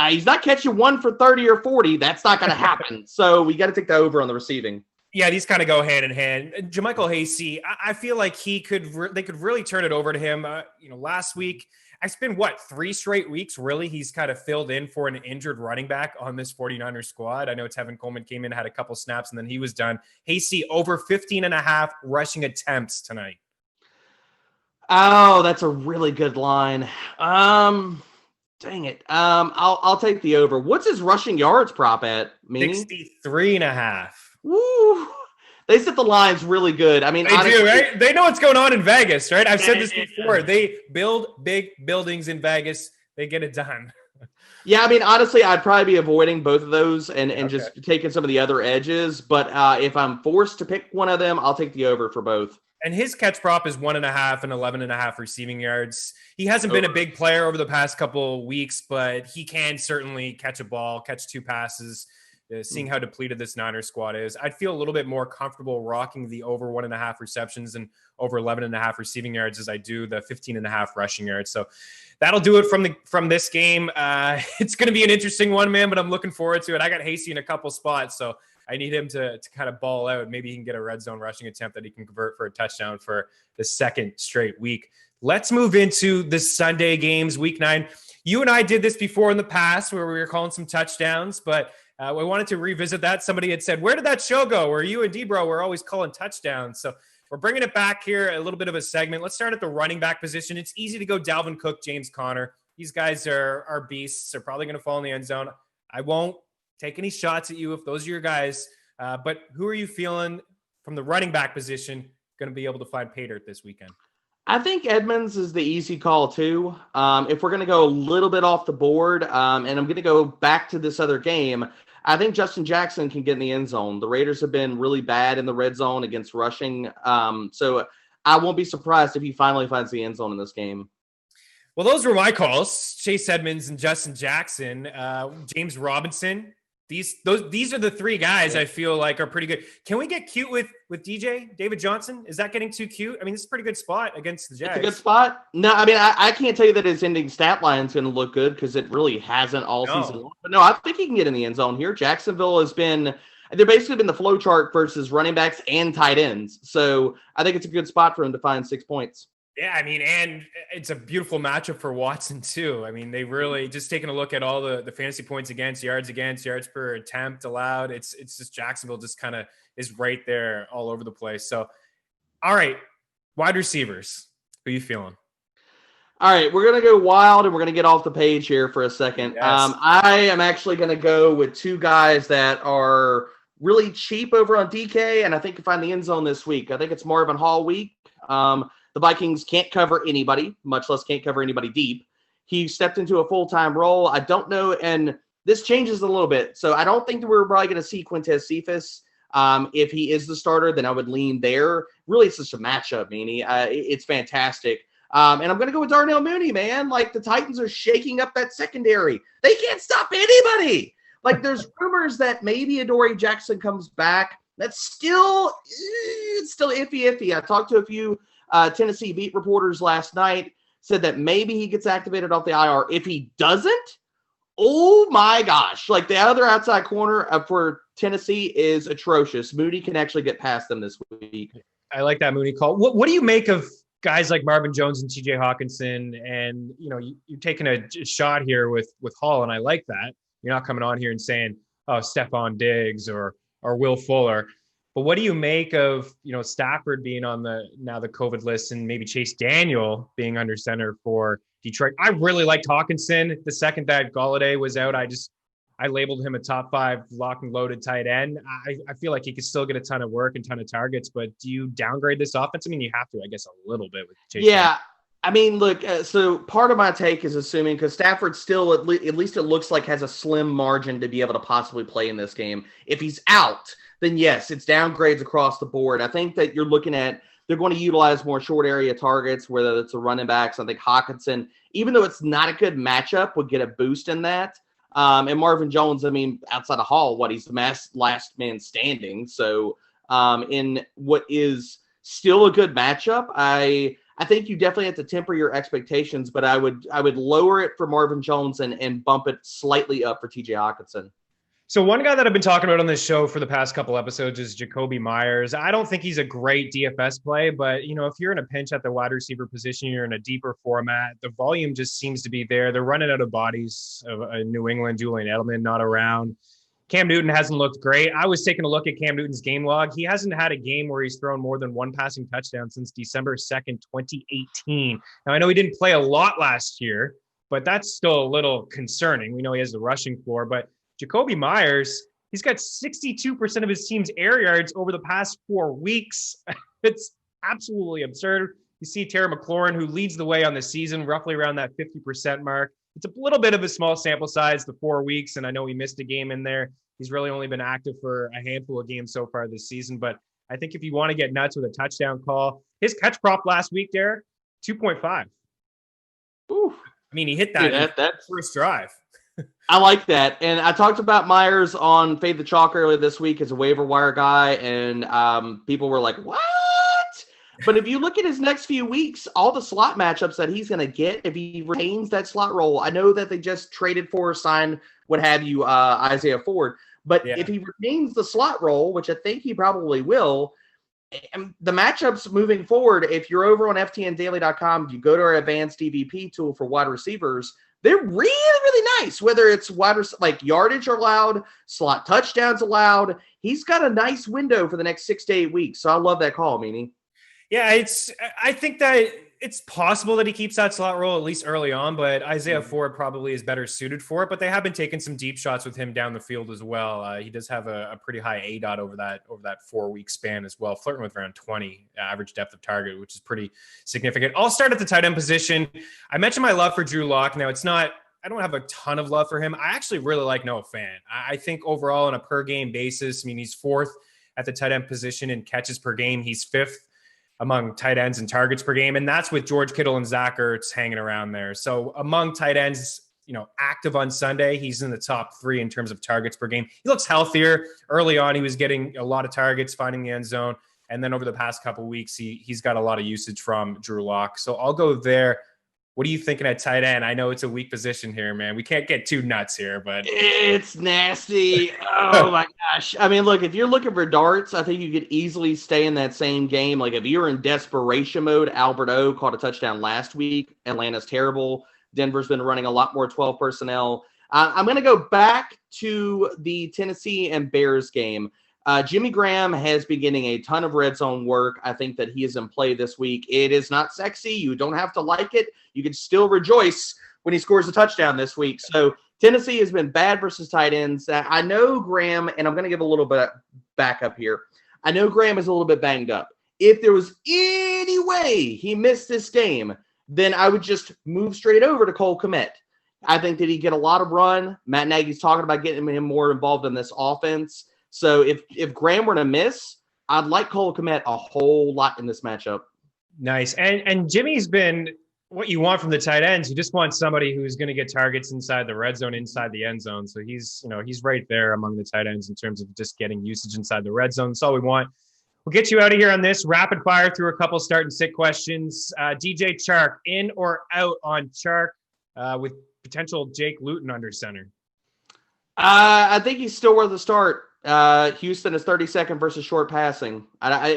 he's not catching 1 for 30 or 40. That's not going to happen. So we got to take the over on the receiving. Yeah, these kind of go hand in hand. JaMychal Hasty, I feel like they could really turn it over to him. Last week, it's been 3 straight weeks, really. He's kind of filled in for an injured running back on this 49ers squad. I know Tevin Coleman came in, had a couple snaps, and then he was done. Hasty over 15.5 rushing attempts tonight. Oh, that's a really good line. Dang it. I'll take the over. What's his rushing yards prop at? 63.5. Woo! They set the lines really good. I mean, they honestly, do, right? They know what's going on in Vegas, right? I've said this before. They build big buildings in Vegas. They get it done. Yeah, I mean, honestly, I'd probably be avoiding both of those and just taking some of the other edges. But if I'm forced to pick one of them, I'll take the over for both. And his catch prop is 1.5 and 11.5 receiving yards. He hasn't been a big player over the past couple of weeks, but he can certainly catch a ball, catch 2 passes. Seeing how depleted this Niners squad is, I'd feel a little bit more comfortable rocking the over 1.5 receptions and over 11.5 receiving yards as I do the 15.5 rushing yards. So that'll do it from this game. It's going to be an interesting one, man, but I'm looking forward to it. I got Hasty in a couple spots, so I need him to kind of ball out. Maybe he can get a red zone rushing attempt that he can convert for a touchdown for the 2nd straight week. Let's move into the Sunday games, week 9. You and I did this before in the past where we were calling some touchdowns, but we wanted to revisit that. Somebody had said, where did that show go? Where you and Debro were always calling touchdowns. So we're bringing it back here, a little bit of a segment. Let's start at the running back position. It's easy to go Dalvin Cook, James Conner. These guys are beasts. They're probably going to fall in the end zone. I won't take any shots at you if those are your guys. But who are you feeling from the running back position going to be able to find pay dirt this weekend? I think Edmonds is the easy call too. If we're going to go a little bit off the board, and I'm going to go back to this other game, I think Justin Jackson can get in the end zone. The Raiders have been really bad in the red zone against rushing. So I won't be surprised if he finally finds the end zone in this game. Well, those were my calls. Chase Edmonds and Justin Jackson, James Robinson. These are the 3 guys I feel like are pretty good. Can we get cute with DJ, David Johnson? Is that getting too cute? I mean, this is a pretty good spot against the Jags. It's a good spot. No, I mean, I can't tell you that his ending stat line is going to look good because it really hasn't all season long. But no, I think he can get in the end zone here. Jacksonville they're basically been the flow chart versus running backs and tight ends. So I think it's a good spot for him to find 6 points. Yeah, I mean, and it's a beautiful matchup for Watson too. I mean, they really just taking a look at all the fantasy points against, yards per attempt allowed. It's just Jacksonville just kind of is right there all over the place. So, all right, wide receivers, who are you feeling? All right, we're going to go wild, and we're going to get off the page here for a second. Yes. I am actually going to go with two guys that are really cheap over on DK, and I think can find the end zone this week. I think it's Marvin Hall week. The Vikings can't cover anybody, much less can't cover anybody deep. He stepped into a full-time role. I don't know, and this changes a little bit. So I don't think that we're probably going to see Quintez Cephas. If he is the starter, then I would lean there. Really, it's just a matchup, Meaney. It's fantastic. And I'm going to go with Darnell Mooney, man. Like, the Titans are shaking up that secondary. They can't stop anybody. Like, there's rumors that maybe Adoree Jackson comes back. That's still iffy. I talked to a few Tennessee beat reporters last night, said that maybe he gets activated off the IR. If he doesn't, oh my gosh. Like, the other outside corner for Tennessee is atrocious. Mooney can actually get past them this week. I like that Mooney call. What do you make of guys like Marvin Jones and TJ Hawkinson? And, you're taking a shot here with Hall, and I like that. You're not coming on here and saying, oh, Stephon Diggs or Will Fuller. But what do you make of, Stafford being on the COVID list and maybe Chase Daniel being under center for Detroit? I really liked Hawkinson the second that Golladay was out. I labeled him a top 5 lock and loaded tight end. I feel like he could still get a ton of work and ton of targets, but do you downgrade this offense? I mean, you have to, I guess, a little bit with Chase. Yeah. Daniel. I mean, look, so part of my take is assuming because Stafford still, at least it looks like, has a slim margin to be able to possibly play in this game. If he's out, then yes, it's downgrades across the board. I think that you're looking at they're going to utilize more short area targets, whether it's a running backs. I think Hawkinson, even though it's not a good matchup, would get a boost in that. And Marvin Jones, I mean, outside of Hall, he's the last man standing. So in what is still a good matchup, I think you definitely have to temper your expectations, but I would lower it for Marvin Jones and bump it slightly up for TJ Hawkinson. So one guy that I've been talking about on this show for the past couple episodes is Jacoby Myers. I don't think he's a great DFS play, but if you're in a pinch at the wide receiver position, you're in a deeper format. The volume just seems to be there. They're running out of bodies. New England, Julian Edelman not around. Cam Newton hasn't looked great. I was taking a look at Cam Newton's game log. He hasn't had a game where he's thrown more than one passing touchdown since December 2nd, 2018. Now, I know he didn't play a lot last year, but that's still a little concerning. We know he has the rushing floor, but Jacoby Myers, he's got 62% of his team's air yards over the past 4 weeks. It's absolutely absurd. You see Terry McLaurin, who leads the way on the season, roughly around that 50% mark. It's a little bit of a small sample size, the 4 weeks, and I know he missed a game in there. He's really only been active for a handful of games so far this season, but I think if you want to get nuts with a touchdown call, his catch prop last week, Derek, 2.5. Ooh. I mean, he hit that first drive. I like that. And I talked about Myers on Fade the Chalk earlier this week as a waiver wire guy, and people were like, what? But if you look at his next few weeks, all the slot matchups that he's going to get, if he retains that slot role, I know that they just traded for, signed, what have you, Isaiah Ford. But if he retains the slot role, which I think he probably will, the matchups moving forward, if you're over on FTNDaily.com, you go to our advanced DVP tool for wide receivers, they're really, really nice, whether it's like yardage allowed, slot touchdowns allowed. He's got a nice window for the next 6 to 8 weeks. So I love that call, Meaney. Yeah, I think that it's possible that he keeps that slot role at least early on, but Isaiah Ford probably is better suited for it. But they have been taking some deep shots with him down the field as well. He does have a pretty high ADOT over that 4 week span as well, flirting with around 20 average depth of target, which is pretty significant. I'll start at the tight end position. I mentioned my love for Drew Lock. Now, I don't have a ton of love for him. I actually really like Noah Fant. I think overall on a per game basis, I mean, he's 4th at the tight end position in catches per game. He's 5th among tight ends and targets per game. And that's with George Kittle and Zach Ertz hanging around there. So among tight ends, active on Sunday, he's in the top 3 in terms of targets per game. He looks healthier. Early on, he was getting a lot of targets, finding the end zone. And then over the past couple of weeks, he's got a lot of usage from Drew Lock. So I'll go there. What are you thinking at tight end? I know it's a weak position here, man. We can't get too nuts here, but it's nasty. Oh my gosh. I mean, look, if you're looking for darts, I think you could easily stay in that same game. Like if you're in desperation mode, Albert O caught a touchdown last week. Atlanta's terrible. Denver's been running a lot more 12 personnel. I'm going to go back to the Tennessee and Bears game. Jimmy Graham has been getting a ton of red zone work. I think that he is in play this week. It is not sexy. You don't have to like it. You can still rejoice when he scores a touchdown this week. So Tennessee has been bad versus tight ends. I know Graham, and I'm going to give a little bit back up here. I know Graham is a little bit banged up. If there was any way he missed this game, then I would just move straight over to Cole Kmet. I think that he'd get a lot of run. Matt Nagy's talking about getting him more involved in this offense. So if Graham were to miss, I'd like Cole Kmet a whole lot in this matchup. Nice. And Jimmy's been what you want from the tight ends. You just want somebody who's going to get targets inside the red zone, inside the end zone. So he's right there among the tight ends in terms of just getting usage inside the red zone. That's all we want. We'll get you out of here on this rapid fire through a couple start and sit questions. DJ Chark, in or out on Chark with potential Jake Luton under center? I think he's still worth a start. Houston is 32nd versus short passing.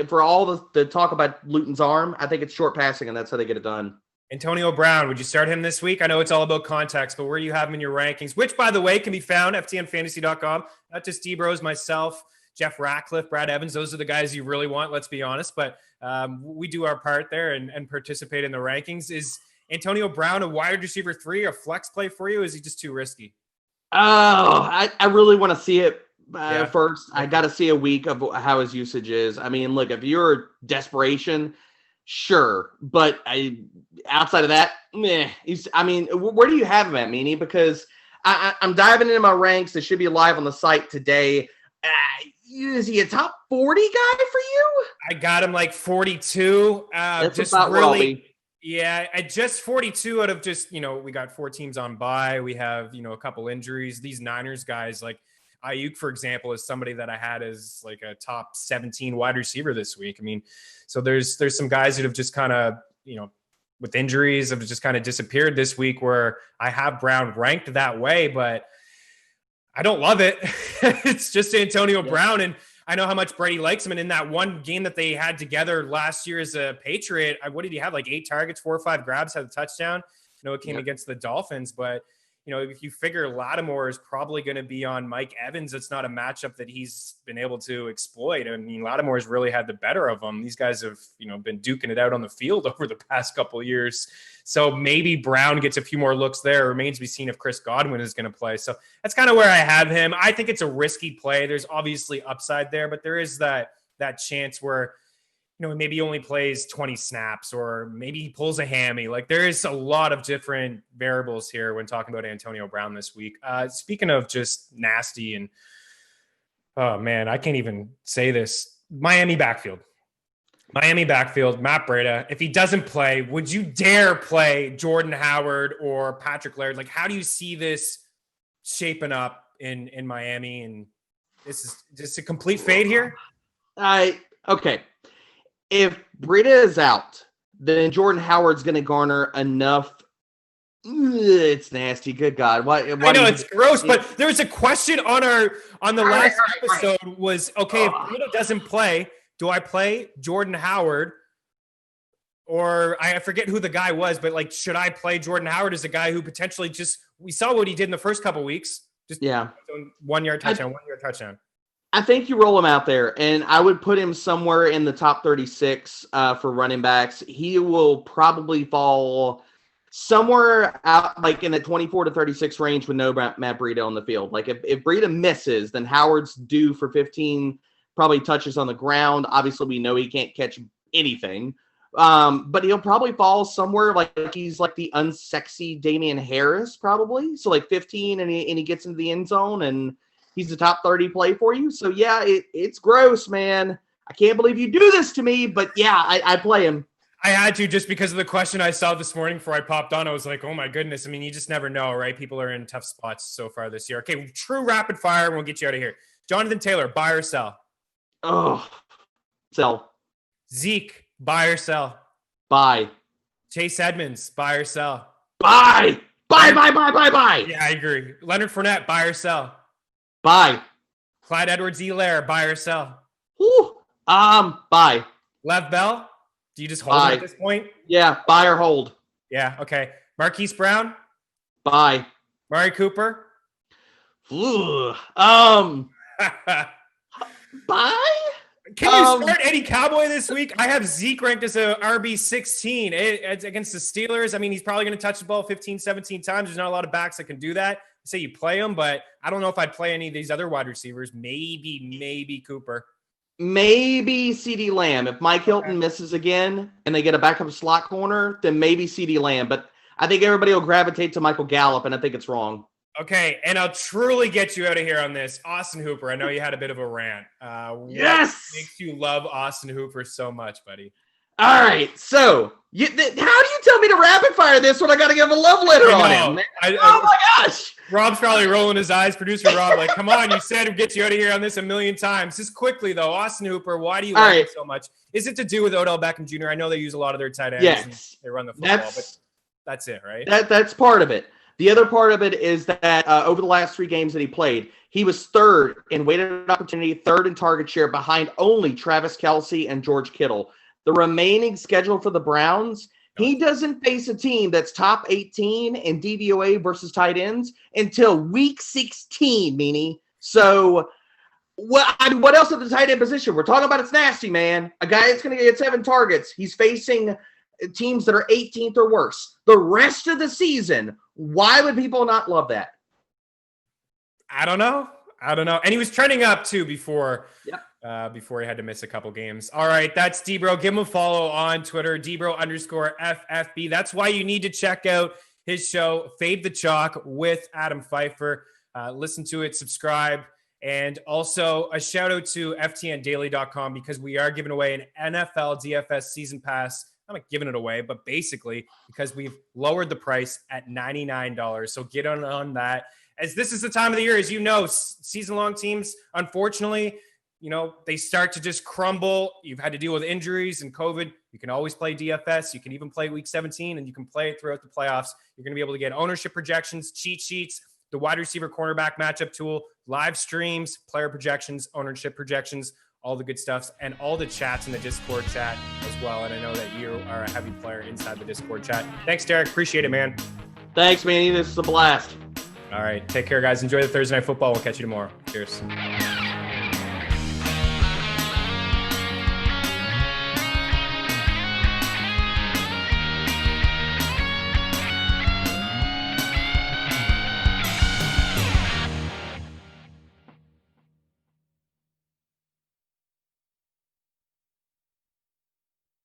For all the talk about Luton's arm, I think it's short passing, and that's how they get it done. Antonio Brown, would you start him this week? I know it's all about context, but where do you have him in your rankings? Which, by the way, can be found at ftnfantasy.com. Not just D-Bros, myself, Jeff Ratcliffe, Brad Evans. Those are the guys you really want, let's be honest. But we do our part there and participate in the rankings. Is Antonio Brown a wide receiver 3, a flex play for you? Or is he just too risky? Oh, I really want to see it first. I got to see a week of how his usage is. I mean, look, if you're desperation, sure. But outside of that, meh. Where do you have him at, Meaney? Because I'm diving into my ranks. It should be live on the site today. Is he a top 40 guy for you? I got him like 42. That's just about really, yeah, at just 42 out of just, we got 4 teams on bye. We have, a couple injuries. These Niners guys, like Ayuk, for example, is somebody that I had as like a top 17 wide receiver this week. I mean, so there's some guys that have just kind of, with injuries have just kind of disappeared this week where I have Brown ranked that way, but I don't love it. It's just Antonio Brown. And I know how much Brady likes him. And in that one game that they had together last year as a Patriot, what did he have? Like 8 targets, 4 or 5 grabs, had a touchdown. It came against the Dolphins, but if you figure Lattimore is probably going to be on Mike Evans, it's not a matchup that he's been able to exploit. I mean, Lattimore's really had the better of them. These guys have, been duking it out on the field over the past couple of years. So maybe Brown gets a few more looks there. It remains to be seen if Chris Godwin is going to play. So that's kind of where I have him. I think it's a risky play. There's obviously upside there, but there is that chance where, maybe he only plays 20 snaps or maybe he pulls a hammy. Like there is a lot of different variables here when talking about Antonio Brown this week. Speaking of just nasty and, oh man, I can't even say this. Miami backfield, Matt Breida. If he doesn't play, would you dare play Jordan Howard or Patrick Laird? Like, how do you see this shaping up in Miami? And this is just a complete fade here. Okay. If Breida is out, then Jordan Howard's going to garner enough. It's nasty. Good God. Why I know it's gross, but there was a question on the last episode was, okay, if Breida doesn't play, do I play Jordan Howard? Or I forget who the guy was, but like, should I play Jordan Howard as a guy who potentially we saw what he did in the first couple weeks. Just 1 yard touchdown, 1 yard touchdown. I think you roll him out there, and I would put him somewhere in the top 36 for running backs. He will probably fall somewhere out like in the 24 to 36 range with no Matt Breida on the field. Like if Breida misses, then Howard's due for 15 probably touches on the ground. Obviously, we know he can't catch anything, but he'll probably fall somewhere like he's like the unsexy Damian Harris probably. So like 15, and he gets into the end zone and he's the top 30 play for you. So, yeah, it's gross, man. I can't believe you do this to me, but, yeah, I play him. I had to just because of the question I saw this morning before I popped on. I was like, oh, my goodness. I mean, you just never know, right? People are in tough spots so far this year. Okay, true rapid fire, and we'll get you out of here. Jonathan Taylor, buy or sell? Oh, sell. Zeke, buy or sell? Buy. Chase Edmonds, buy or sell? Buy. Buy. Yeah, I agree. Leonard Fournette, buy or sell? Buy. Clyde Edwards-Helaire, buy or sell? Buy. Lev Bell, do you just hold him at this point? Yeah, buy or hold. Yeah, okay. Marquis Brown? Buy. Murray Cooper? Ooh. Bye. Can you start Eddie Cowboy this week? I have Zeke ranked as a RB16 against the Steelers. I mean, he's probably going to touch the ball 15, 17 times. There's not a lot of backs that can do that. Say you play him, but I don't know if I'd play any of these other wide receivers. Maybe Cooper. Maybe CeeDee Lamb. If Mike Hilton misses again and they get a backup slot corner, then maybe CeeDee Lamb. But I think everybody will gravitate to Michael Gallup, and I think it's wrong. Okay, and I'll truly get you out of here on this. Austin Hooper, I know you had a bit of a rant. Yes! What makes you love Austin Hooper so much, buddy? All right, so how do you tell me to rapid fire this when I got to give a love letter on him? Man? Oh my gosh! Rob's probably rolling his eyes. Producer Rob, like, come on, you said we'd get you out of here on this a million times. Just quickly though, Austin Hooper, why do you like him so much? Is it to do with Odell Beckham Jr.? I know they use a lot of their tight ends. Yes, they run the football, but that's it, right? That's part of it. The other part of it is that over the last 3 games that he played, he was third in weighted opportunity, third in target share, behind only Travis Kelce and George Kittle. The remaining schedule for the Browns, he doesn't face a team that's top 18 in DVOA versus tight ends until week 16, Meaney. So what else at the tight end position? We're talking about it's nasty, man. A guy that's going to get 7 targets. He's facing teams that are 18th or worse. The rest of the season, why would people not love that? I don't know. And he was trending up too before he had to miss a couple games. All right, that's D-Bro. Give him a follow on Twitter, D-Bro_FFB. That's why you need to check out his show, Fade the Chalk with Adam Pfeiffer. Listen to it, subscribe. And also a shout out to FTNDaily.com because we are giving away an NFL DFS season pass. I'm not giving it away, but basically because we've lowered the price at $99. So get on that. As this is the time of the year, as you know, season-long teams, unfortunately, they start to just crumble. You've had to deal with injuries and COVID. You can always play DFS. You can even play Week 17, and you can play it throughout the playoffs. You're going to be able to get ownership projections, cheat sheets, the wide receiver cornerback matchup tool, live streams, player projections, ownership projections, all the good stuff, and all the chats in the Discord chat as well. And I know that you are a heavy player inside the Discord chat. Thanks, Derek. Appreciate it, man. Thanks, Manny. This is a blast. All right. Take care, guys. Enjoy the Thursday Night Football. We'll catch you tomorrow. Cheers.